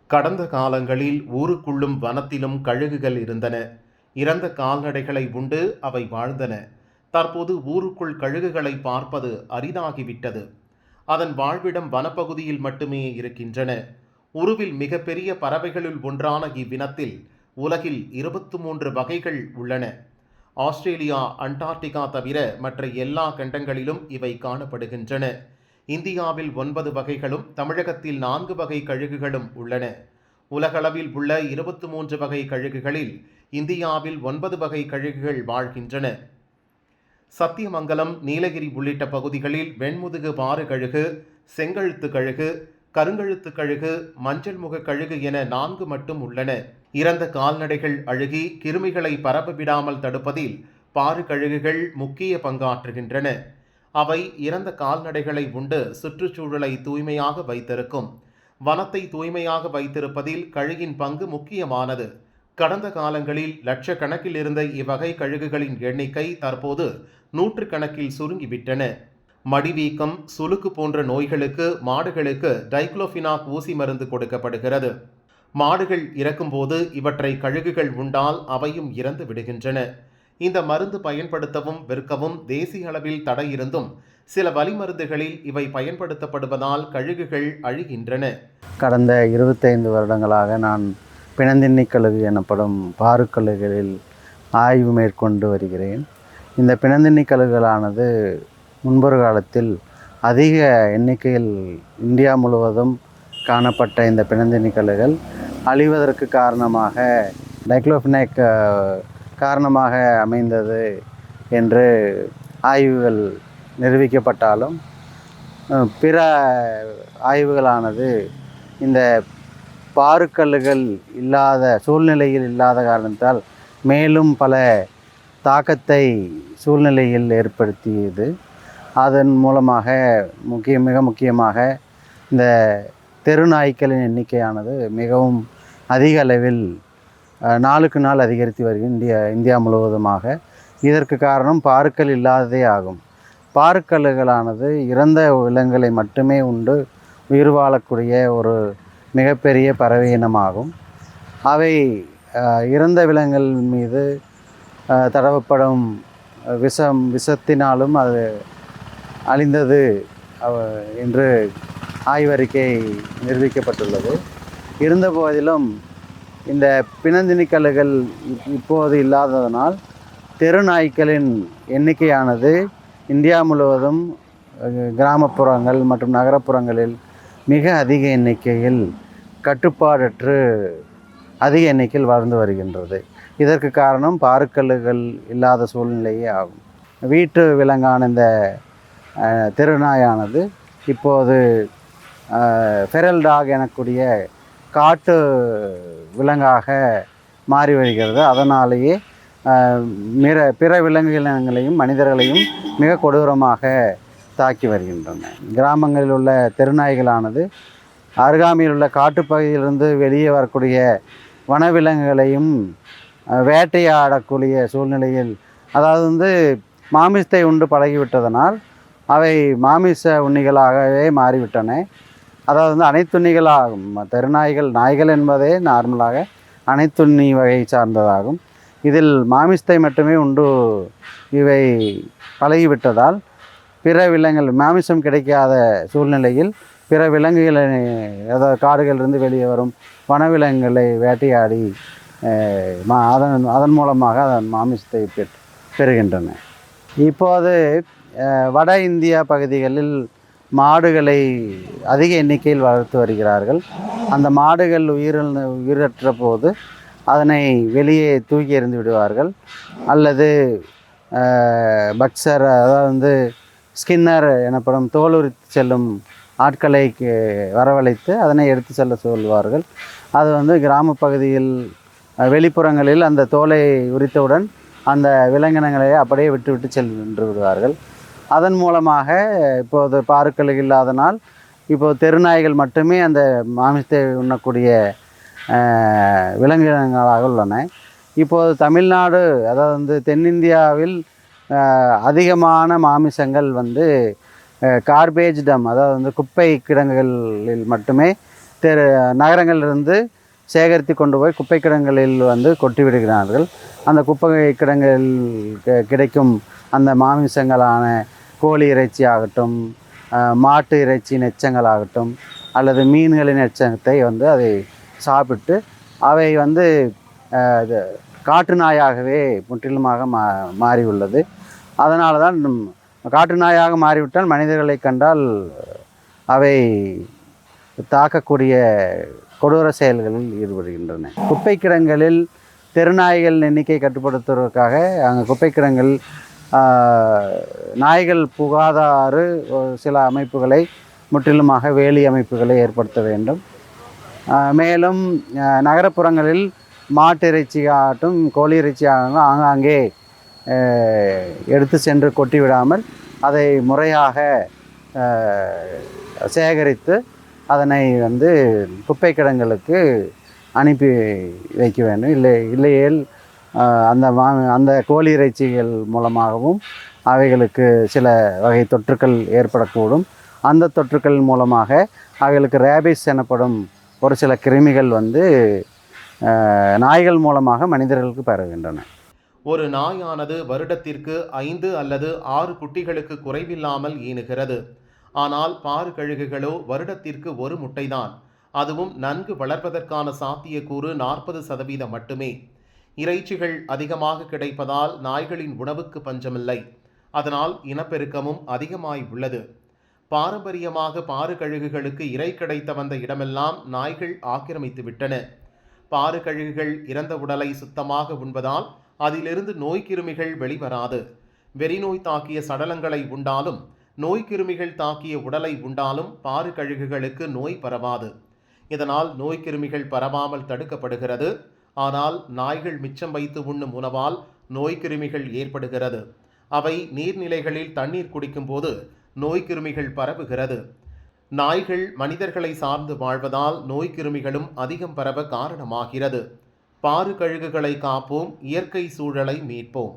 கடந்த காலங்களில் ஊருக்குள்ளும் வனத்திலும் கழுகுகள் இருந்தன. இறந்த கால்நடைகளை உண்டு அவை வாழ்ந்தன. தற்போது ஊருக்குள் கழுகுகளை பார்ப்பது அரிதாகிவிட்டது. அதன் வாழ்விடம் வனப்பகுதியில் மட்டுமே இருக்கின்றன. உருவில் மிகப்பெரிய பறவைகளுள் ஒன்றான இவ்வினத்தில் உலகில் 23 வகைகள் உள்ளன. ஆஸ்திரேலியா, அண்டார்டிகா தவிர மற்ற எல்லா கண்டங்களிலும் இவை காணப்படுகின்றன. இந்தியாவில் 9 வகைகளும் தமிழகத்தில் 4 வகை கழுகுகளும் உள்ளன. உலகளவில் உள்ள 23 வகை கழுகுகளில் இந்தியாவில் 9 வகை கழுகுகள் வாழ்கின்றன. சத்தியமங்கலம், நீலகிரி உள்ளிட்ட பகுதிகளில் வெண்முதுகு பாறு கழுகு, செங்கழுத்து கழுகு, கருங்கழுத்து கழுகு, மஞ்சள் முக கழுகு என 4 மட்டும் உள்ளன. இறந்த கால்நடைகள் அழுகி கிருமிகளை பரப்ப விடாமல் தடுப்பதில் பாறு கழுகுகள் முக்கிய பங்காற்றுகின்றன. அவை இறந்த கால்நடைகளை உண்டு சுற்றுச்சூழலை தூய்மையாக வைத்திருக்கும். வனத்தை தூய்மையாக வைத்திருப்பதில் கழுகின் பங்கு முக்கியமானது. கடந்த காலங்களில் லட்சக்கணக்கில் இருந்த இவ்வகை கழுகுகளின் எண்ணிக்கை தற்போது 100 கணக்கில் சுருங்கிவிட்டன. மடிவீக்கம், சுளுக்கு போன்ற நோய்களுக்கு மாடுகளுக்கு டைக்ளோஃபினாக் ஊசி மருந்து கொடுக்கப்படுகிறது. மாடுகள் இறக்கும்போது இவற்றை கழுகுகள் உண்டால் அவையும் இறந்து விடுகின்றன. இந்த மருந்து பயன்படுத்தவும் விற்கவும் தேசிய அளவில் தடை இருந்தும் சில வழிமருந்துகளில் இவை பயன்படுத்தப்படுவதால் கழுகுகள் அழிகின்றன. கடந்த 25 வருடங்களாக நான் பிணந்தின்னி கழுகு எனப்படும் பாறு கழுகுகளில் ஆய்வு மேற்கொண்டு வருகிறேன். இந்த பிணந்தின்னி கழுகுகளானது முன்பொரு காலத்தில் அதிக எண்ணிக்கையில் இந்தியா முழுவதும் காணப்பட்ட இந்த பிணந்தின்னி கழுகுகள் அழிவதற்கு காரணமாக டைக்ளோஃபினாக் காரணமாக அமைந்தது என்று ஆய்வுகள் நிரூபிக்கப்பட்டாலும் பிற ஆய்வுகளானது இந்த பாறுக்கல்லுகள் இல்லாத சூழ்நிலையில் இல்லாத காரணத்தால் மேலும் பல தாக்கத்தை சூழ்நிலையில் ஏற்படுத்தியது. அதன் மூலமாக மிக முக்கியமாக இந்த தெருநாய்க்களின் எண்ணிக்கையானது மிகவும் அதிக அளவில் நாளுக்கு நாள் அதிகரித்து வருகிறது இந்தியா முழுவதுமாக. இதற்கு காரணம் பாறுக்கள் இல்லாததே ஆகும். பாறுக்கல்லுகளானது இறந்த விலங்குகளை மட்டுமே உண்டு உயிர் வாழக்கூடிய ஒரு மிகப்பெரிய பறவை இனமாகும். அவை இறந்த விலங்குகள் மீது தடவப்படும் விஷத்தினாலும் அது அழிந்தது என்று ஆய்வறிக்கை நிரூபிக்கப்பட்டுள்ளது. இருந்த போதிலும் இந்த பிணந்தின்னி கழுகுகள் இப்போது இல்லாததனால் தெருநாய்க்களின் எண்ணிக்கையானது இந்தியா முழுவதும் கிராமப்புறங்கள் மற்றும் நகரப்புறங்களில் மிக அதிக எண்ணிக்கையில் கட்டுப்பாடற்று அதிக எண்ணிக்கையில் வளர்ந்து வருகின்றது. இதற்கு காரணம் பாறுக்கல்லுகள் இல்லாத சூழ்நிலையே ஆகும். வீட்டு விலங்கான இந்த தெருநாயானது இப்போது ஃபெரல் டாக் எனக்கூடிய காட்டு விலங்காக மாறி வருகிறது. அதனாலேயே பிற விலங்கினங்களையும் மனிதர்களையும் மிக கொடூரமாக தாக்கி வருகின்றன. கிராமங்களில் உள்ள தெருநாய்களானது அருகாமையில் உள்ள காட்டுப்பகுதியிலிருந்து வெளியே வரக்கூடிய வனவிலங்குகளையும் வேட்டையாடக்கூடிய சூழ்நிலையில், அதாவது மாமிசத்தை உண்டு பழகிவிட்டதனால் அவை மாமிச உண்ணிகளாகவே மாறிவிட்டன. அதாவது அனைத்துண்ணிகளாகும். தெருநாய்கள், நாய்கள் என்பதே நார்மலாக அனைத்துண்ணி வகை சார்ந்ததாகும். இதில் மாமிசத்தை மட்டுமே உண்டு இவை பழகிவிட்டதால் பிற விலங்குகள் மாமிசம் கிடைக்காத சூழ்நிலையில் பிற விலங்குகளை, அதாவது காடுகளிலிருந்து வெளியே வரும் வனவிலங்குகளை வேட்டையாடி அதன் மூலமாக அதன் மாமிசத்தை பெறுகின்றன. இப்போது வட இந்தியா பகுதிகளில் மாடுகளை அதிக எண்ணிக்கையில் வளர்த்து வருகிறார்கள். அந்த மாடுகள் உயிரற்ற போது அதனை வெளியே தூக்கி எறிந்து விடுவார்கள். அல்லது பக்சர், அதாவது ஸ்கின்னர் எனப்படும் தோல் உரித்து செல்லும் ஆட்களை வரவழைத்து அதனை எடுத்து செல்ல சொல்வார்கள். அது கிராம பகுதியில் வெளிப்புறங்களில் அந்த தோலை உரித்தவுடன் அந்த விலங்கினங்களை அப்படியே விட்டு சென்று விடுவார்கள். அதன் மூலமாக இப்போது பாறுக்கல்லுகள் இல்லாதனால் இப்போது தெருநாய்கள் மட்டுமே அந்த மாமிசத்தை உண்ணக்கூடிய விலங்கினங்களாக உள்ளன. இப்போது தமிழ்நாடு, அதாவது தென்னிந்தியாவில் அதிகமான மாமிசங்கள் கார்பேஜ் டம், அதாவது குப்பை கிடங்குகளில் மட்டுமே நகரங்களிலிருந்து சேகரித்து கொண்டு போய் குப்பை கிடங்களில் வந்து கொட்டி விடுகிறார்கள். அந்த குப்பை கிடங்கில் கிடைக்கும் அந்த மாமிசங்களான கோழி இறைச்சி ஆகட்டும், மாட்டு இறைச்சியின் எச்சங்களாகட்டும், அல்லது மீன்களின் எச்சத்தை வந்து அதை சாப்பிட்டு அவை வந்து காட்டு நாயாகவே முற்றிலுமாக மாறியுள்ளது. அதனால தான் காட்டு நாயாக மாறிவிட்டால் மனிதர்களை கண்டால் அவை தாக்கக்கூடிய கொடூர செயல்களில் ஈடுபடுகின்றன. குப்பை கிடங்களில் தெருநாய்கள் எண்ணிக்கை கட்டுப்படுத்துவதற்காக அங்கே குப்பை கிடங்கில் நாய்கள் புகாதாறு சில அமைப்புகளை முற்றிலுமாக வேலி அமைப்புகளை ஏற்படுத்த வேண்டும். மேலும் நகரப்புறங்களில் மாட்டு இறைச்சி ஆகட்டும், கோழி இறைச்சி ஆகட்டும் ஆங்காங்கே எடுத்து சென்று கொட்டி விடாமல் அதை முறையாக சேகரித்து அதனை வந்து குப்பை கிடங்களுக்கு அனுப்பி வைக்க வேண்டும். இல்லையேல் அந்த கோழி இறைச்சிகள் மூலமாகவும் அவைகளுக்கு சில வகை தொற்றுக்கள் ஏற்படக்கூடும். அந்த தொற்றுக்கள் மூலமாக அவைகளுக்கு ரேபிஸ் எனப்படும் ஒரு சில கிருமிகள் வந்து நாய்கள் மூலமாக மனிதர்களுக்கு பரவுகின்றன. ஒரு நாயானது வருடத்திற்கு 5 அல்லது 6 குட்டிகளுக்கு குறைவில்லாமல் ஈனுகிறது. ஆனால் பாரு கழுகுகளோ வருடத்திற்கு 1 முட்டைதான். அதுவும் நன்கு வளர்வதற்கான சாத்தியக்கூறு 40% மட்டுமே. இறைச்சிகள் அதிகமாக கிடைப்பதால் நாய்களின் உணவுக்கு பஞ்சமில்லை. அதனால் இனப்பெருக்கமும் அதிகமாய் உள்ளது. பாரம்பரியமாக பாரு கழுகுகளுக்கு இறை கிடைத்த வந்த இடமெல்லாம் நாய்கள் ஆக்கிரமித்து விட்டன. பாரு கழுகுகள் இறந்த உடலை சுத்தமாக உண்பதால் அதிலிருந்து நோய்க்கிருமிகள் வெளிவராது. வெறிநோய் தாக்கிய சடலங்களை உண்டாலும் நோய்க்கிருமிகள் தாக்கிய உடலை உண்டாலும் பாரு கழுகுகளுக்கு நோய் பரவாது. இதனால் நோய்க்கிருமிகள் பரவாமல் தடுக்கப்படுகிறது. ஆனால் நாய்கள் மிச்சம் வைத்து உண்ணும் உணவால் நோய்க்கிருமிகள் ஏற்படுகிறது. அவை நீர்நிலைகளில் தண்ணீர் குடிக்கும்போது நோய்க்கிருமிகள் பரவுகிறது. நாய்கள் மனிதர்களை சார்ந்து வாழ்வதால் நோய்க்கிருமிகளும் அதிகம் பரவ காரணமாகிறது. பாரு கழுகுகளை காப்போம், இயற்கை சூழலை மீட்போம்.